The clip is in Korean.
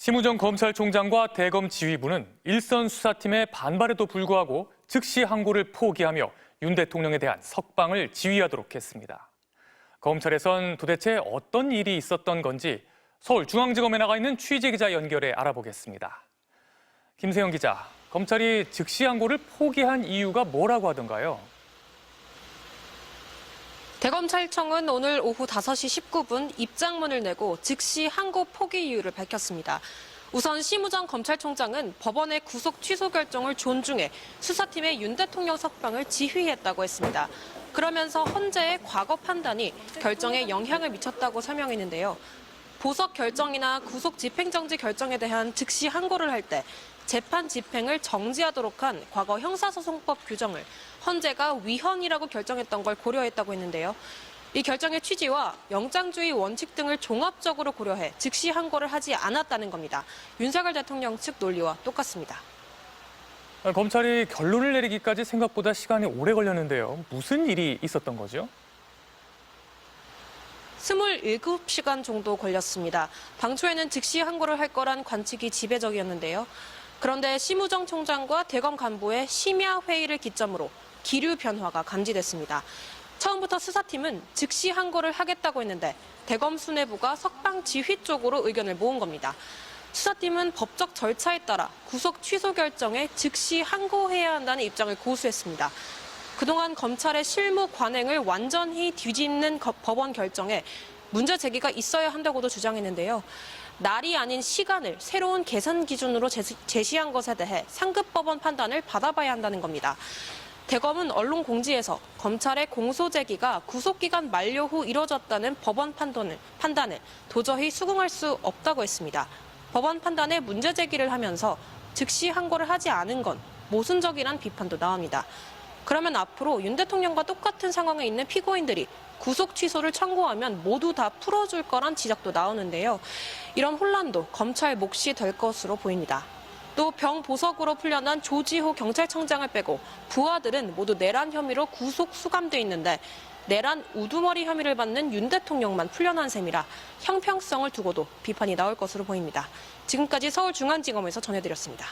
심우정 검찰총장과 대검 지휘부는 일선 수사팀의 반발에도 불구하고 즉시 항고를 포기하며 윤 대통령에 대한 석방을 지휘하도록 했습니다. 검찰에선 도대체 어떤 일이 있었던 건지 서울중앙지검에 나가 있는 취재기자 연결해 알아보겠습니다. 김세영 기자, 검찰이 즉시 항고를 포기한 이유가 뭐라고 하던가요? 대검찰청은 오늘 오후 5시 19분 입장문을 내고 즉시 항고 포기 이유를 밝혔습니다. 우선 심우정 검찰총장은 법원의 구속 취소 결정을 존중해 수사팀의 윤 대통령 석방을 지휘했다고 했습니다. 그러면서 헌재의 과거 판단이 결정에 영향을 미쳤다고 설명했는데요. 보석 결정이나 구속 집행정지 결정에 대한 즉시 항고를 할 때 재판 집행을 정지하도록 한 과거 형사소송법 규정을 헌재가 위헌이라고 결정했던 걸 고려했다고 했는데요. 이 결정의 취지와 영장주의 원칙 등을 종합적으로 고려해 즉시 항고를 하지 않았다는 겁니다. 윤석열 대통령 측 논리와 똑같습니다. 검찰이 결론을 내리기까지 생각보다 시간이 오래 걸렸는데요. 무슨 일이 있었던 거죠? 27시간 정도 걸렸습니다. 당초에는 즉시 항고를 할 거란 관측이 지배적이었는데요. 그런데 심우정 총장과 대검 간부의 심야 회의를 기점으로 기류 변화가 감지됐습니다. 처음부터 수사팀은 즉시 항고를 하겠다고 했는데 대검 수뇌부가 석방 지휘 쪽으로 의견을 모은 겁니다. 수사팀은 법적 절차에 따라 구속 취소 결정에 즉시 항고해야 한다는 입장을 고수했습니다. 그동안 검찰의 실무 관행을 완전히 뒤집는 법원 결정에 문제 제기가 있어야 한다고도 주장했는데요. 날이 아닌 시간을 새로운 계산 기준으로 제시한 것에 대해 상급 법원 판단을 받아봐야 한다는 겁니다. 대검은 언론 공지에서 검찰의 공소 제기가 구속기간 만료 후 이뤄졌다는 법원 판단을 도저히 수긍할 수 없다고 했습니다. 법원 판단에 문제 제기를 하면서 즉시 항고를 하지 않은 건 모순적이란 비판도 나옵니다. 그러면 앞으로 윤 대통령과 똑같은 상황에 있는 피고인들이 구속 취소를 청구하면 모두 다 풀어줄 거란 지적도 나오는데요. 이런 혼란도 검찰 몫이 될 것으로 보입니다. 또 병보석으로 풀려난 조지호 경찰청장을 빼고 부하들은 모두 내란 혐의로 구속 수감돼 있는데 내란 우두머리 혐의를 받는 윤 대통령만 풀려난 셈이라 형평성을 두고도 비판이 나올 것으로 보입니다. 지금까지 서울중앙지검에서 전해드렸습니다.